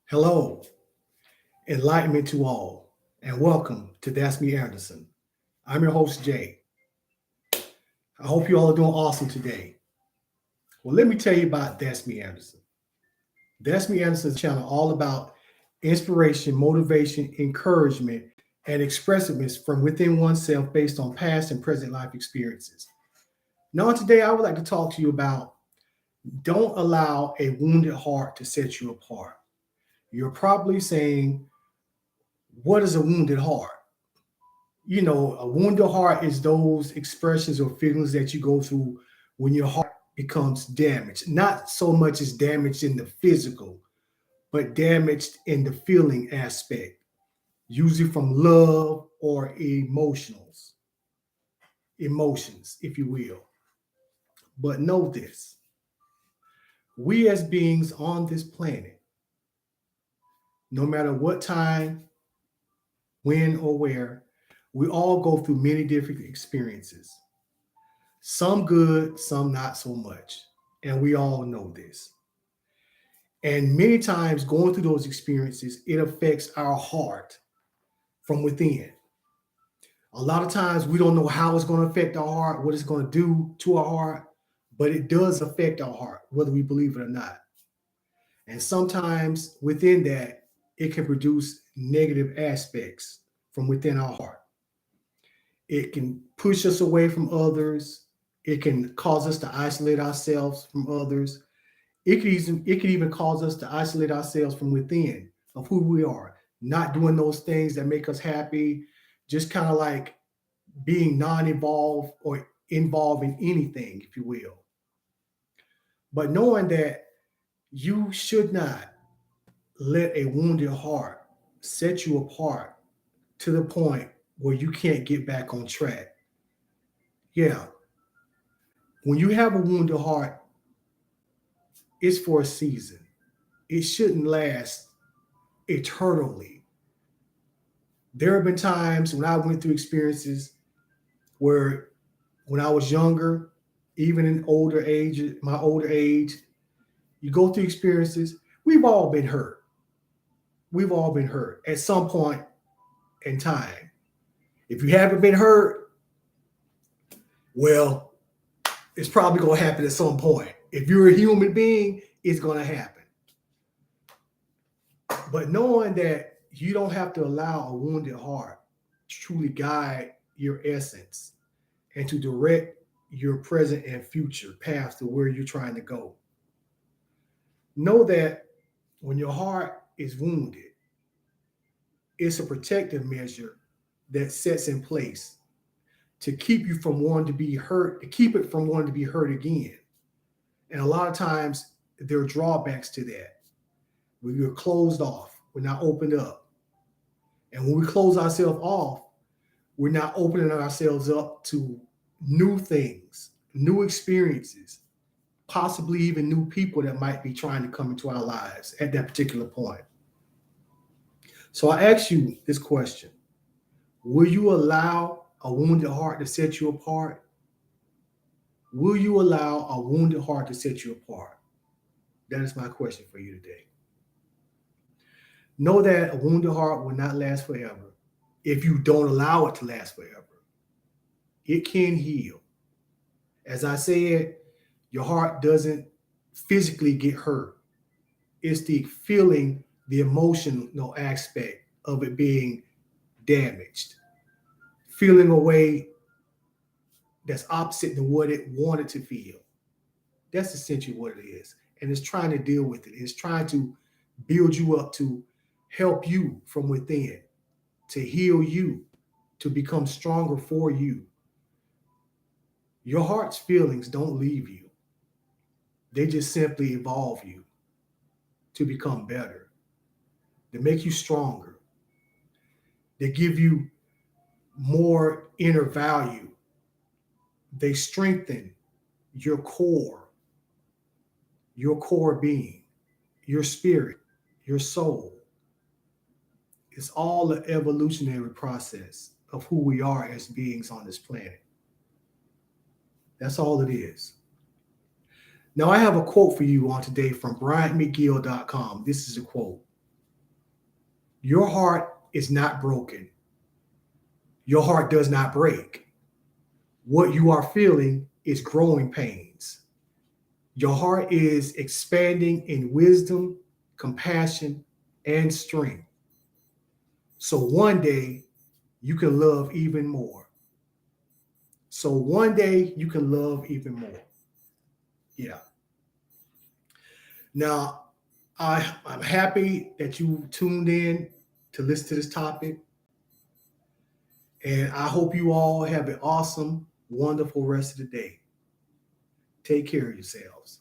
Hello, enlightenment to all, and welcome to That's Me Anderson. I'm your host, Jay. I hope you all are doing awesome today. Well, let me tell you about That's Me Anderson. That's Me Anderson is a channel all about inspiration, motivation, encouragement, and expressiveness from within oneself based on past and present life experiences. Now, today, I would like to talk to you about don't allow a wounded heart to set you apart. You're probably saying, what is a wounded heart? A wounded heart is those expressions or feelings that you go through when your heart becomes damaged. Not so much as damaged in the physical, but damaged in the feeling aspect, usually from love or emotions, if you will. But know this, we as beings on this planet, no matter what time, when, or where, we all go through many different experiences. Some good, some not so much. And we all know this. And many times going through those experiences, it affects our heart from within. A lot of times we don't know how it's going to affect our heart, what it's going to do to our heart, but it does affect our heart, whether we believe it or not. And sometimes within that, it can produce negative aspects from within our heart. It can push us away from others. It can cause us to isolate ourselves from others. It could even cause us to isolate ourselves from within of who we are, not doing those things that make us happy, just kind of like being non-involved or involved in anything, if you will. But knowing that you should not let a wounded heart set you apart to the point where you can't get back on track. Yeah, when you have a wounded heart, it's for a season. It shouldn't last eternally. There have been times when I went through experiences where when I was younger, even in older age, my older age, you go through experiences. We've all been hurt. We've all been hurt at some point in time. If you haven't been hurt, well, it's probably going to happen at some point. If you're a human being, it's going to happen. But knowing that you don't have to allow a wounded heart to truly guide your essence and to direct your present and future path to where you're trying to go. Know that when your heart is wounded, it's a protective measure that sets in place to keep you from wanting to be hurt, to keep it from wanting to be hurt again. And a lot of times there are drawbacks to that. We're closed off, we're not opened up. And when we close ourselves off, we're not opening ourselves up to new things, new experiences, possibly even new people that might be trying to come into our lives at that particular point. So I ask you this question. Will you allow a wounded heart to set you apart? Will you allow a wounded heart to set you apart? That is my question for you today. Know that a wounded heart will not last forever if you don't allow it to last forever. It can heal. As I said, your heart doesn't physically get hurt. It's the feeling, the emotional aspect of it being damaged, feeling a way that's opposite to what it wanted to feel. That's essentially what it is. And it's trying to deal with it. It's trying to build you up to help you from within, to heal you, to become stronger for you. Your heart's feelings don't leave you, they just simply evolve you to become better. They make you stronger. They give you more inner value. They strengthen your core being, your spirit, your soul. It's all an evolutionary process of who we are as beings on this planet. That's all it is. Now, I have a quote for you on today from BryantMcGill.com. This is a quote. Your heart is not broken. Your heart does not break. What you are feeling is growing pains. Your heart is expanding in wisdom, compassion, and strength. So one day you can love even more. So one day you can love even more. Yeah. Now, I'm happy that you tuned in to listen to this topic. And I hope you all have an awesome, wonderful rest of the day. Take care of yourselves.